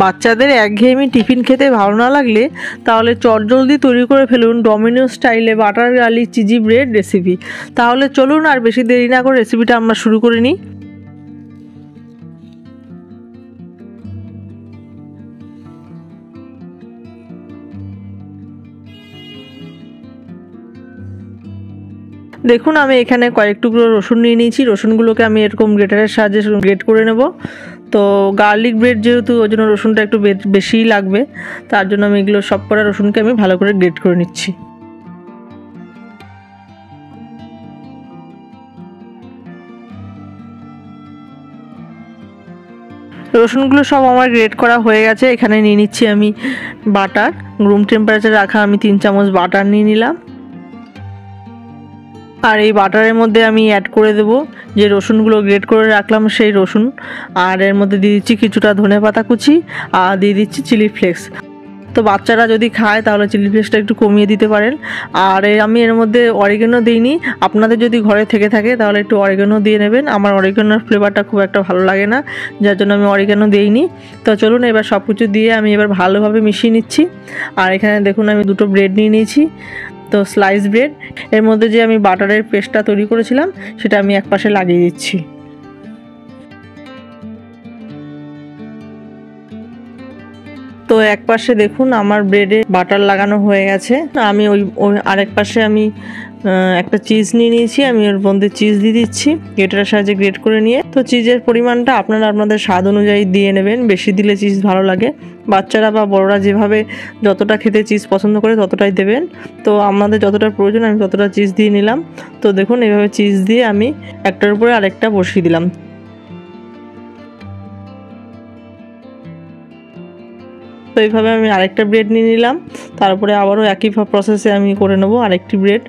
বাচ্চাদের একঘেয়েমি টিফিন খেতে ভালো না লাগলে তাহলে চটজলদি তৈরি করে ফেলুন ডমিনোস স্টাইলে butter garlic cheesy bread recipe. তাহলে চলুন আর বেশি দেরি না করে রেসিপিটা আমরা শুরু করে নিই। দেখুন আমি এখানে কয়েক টুকরো রসুন নিয়ে নিয়েছি। রসুনগুলোকে আমি এরকম গ্রেটারের সাহায্যে গ্রেট করে নেব। তো গার্লিক ব্রেড যেহেতু ওই জন্য রসুনটা একটু বেশিই লাগবে, তার জন্য আমি এগুলো সব কটা রসুনকে আমি ভালো করে গ্রেট করে নিচ্ছি। রসুনগুলো সব আমার গ্রেট করা হয়ে গেছে। এখানে নিয়ে নিচ্ছি আমি বাটার, রুম টেম্পারেচারে রাখা আমি 3 চামচ বাটার নিয়ে নিলাম। আর এই বাটারের মধ্যে আমি অ্যাড করে দেব যে রসুনগুলো গ্রেট করে রাখলাম সেই রসুন, আর এর মধ্যে দিয়ে দিচ্ছি কিছুটা ধনেপাতা কুচি আর দিয়ে দিচ্ছি চিলি ফ্লেক্স। তো বাচ্চারা যদি খায় তাহলে চিলি ফ্লেক্সটা একটু কমিয়ে দিতে পারেন। আর আমি এর মধ্যে অরিগানো দিইনি, আপনাদের যদি ঘরে থেকে থাকে তাহলে একটু অরিগানো দিয়ে নেবেন। আমার অরিগানোর ফ্লেভারটা খুব একটা ভালো লাগে না, যার জন্য আমি অরিগানো দিইনি। তো চলুন এবার সব কিছু দিয়ে আমি এবার ভালোভাবে মিশিয়ে নিচ্ছি। আর এখানে দেখুন আমি 2টো ব্রেড নিয়ে নিয়েছি, তো স্লাইস ব্রেড। এর মধ্যে যে আমি বাটারের পেস্টটা তৈরি করেছিলাম সেটা আমি একপাশে লাগিয়ে দিচ্ছি। তো এক পাশে দেখুন আমার ব্রেডে বাটার লাগানো হয়ে গেছে। আমি ওই আরেক পাশে আমি একটা চিজ নিয়ে নিয়েছি, আমি ওর মধ্যে চিজ দিয়ে দিচ্ছি গ্রেটারের সাহায্যে গ্রেট করে নিয়ে। তো চিজের পরিমাণটা আপনারা আপনাদের স্বাদ অনুযায়ী দিয়ে নেবেন, বেশি দিলে চিজ ভালো লাগে। বাচ্চারা বা বড়রা যেভাবে যতটা খেতে চিজ পছন্দ করে ততটাই দেবেন। তো আমাদের যতটা প্রয়োজন আমি ততটা চিজ দিয়ে নিলাম। তো দেখুন এইভাবে চিজ দিয়ে আমি একটার উপরে আরেকটা বসিয়ে দিলাম। তো এইভাবে আমি আরেকটা ব্রেড নিয়ে নিলাম, তারপরে আবারও একই প্রসেসে আমি করে নেব আরেকটি ব্রেড।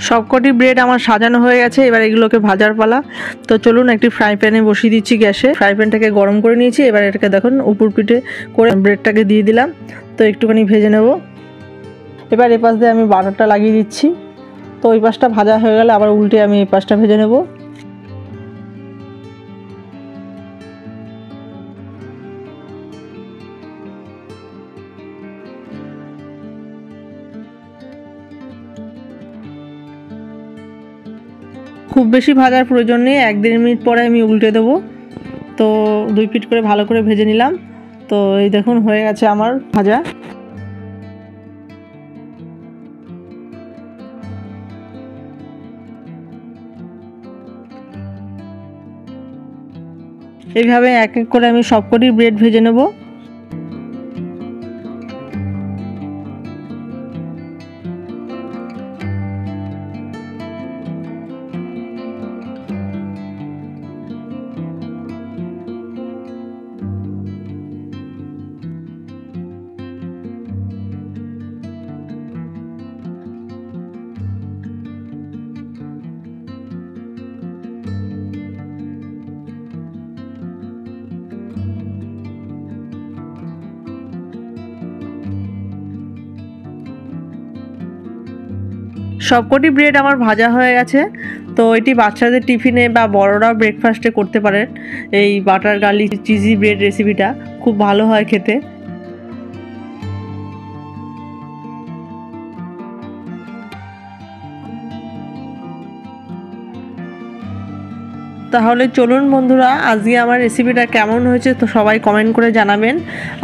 সবকটি ব্রেড আমার সাজানো হয়ে গেছে, এবার এগুলোকে ভাজার পালা। তো চলুন একটি ফ্রাই প্যানে বসিয়ে দিচ্ছি গ্যাসে। ফ্রাই প্যানটাকে গরম করে নিয়েছি, এবার এটাকে দেখুন উপর পিঠে করে ব্রেডটাকে দিয়ে দিলাম। তো একটুখানি ভেজে নেব। এবার এই পাশ দিয়ে আমি বাটারটা লাগিয়ে দিচ্ছি। তো ওই পাশটা ভাজা হয়ে গেলে আবার উল্টে আমি এই পাশটা ভেজে নেব। খুব বেশি ভাজার প্রয়োজন নেই, 1-1.5 মিনিট পরে আমি উল্টে দেবো। তো 2 পিঠ করে ভালো করে ভেজে নিলাম। তো এই দেখুন হয়ে গেছে আমার ভাজা। এইভাবে এক এক করে আমি সবকটি ব্রেড ভেজে নেব। সবকটি ব্রেড আমার ভাজা হয়ে গেছে। তো এটি বাচ্চাদের টিফিনে বা বড়রাও ব্রেকফাস্টে করতে পারেন। এই বাটার গার্লিক চিজি ব্রেড রেসিপিটা খুব ভালো হয় খেতে। তাহলে চলুন বন্ধুরা, আজকে আমার রেসিপিটা কেমন হয়েছে তো সবাই কমেন্ট করে জানাবেন।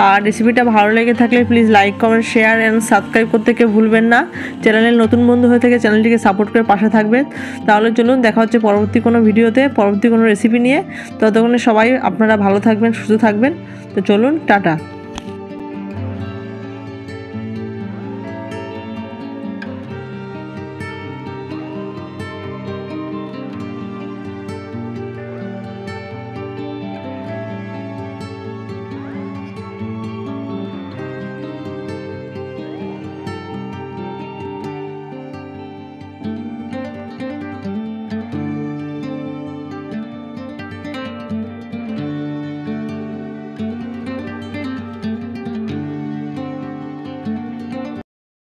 আর রেসিপিটা ভালো লেগে থাকলে please like comment share and subscribe করতে কেউ ভুলবেন না। চ্যানেলের নতুন বন্ধু হয়ে থেকে চ্যানেলটিকে সাপোর্ট করে পাশে থাকবেন। তাহলে চলুন দেখা হচ্ছে পরবর্তী কোনো ভিডিওতে, পরবর্তী কোনো রেসিপি নিয়ে। ততক্ষণে সবাই আপনারা ভালো থাকবেন, সুস্থ থাকবেন। তো চলুন, টাটা।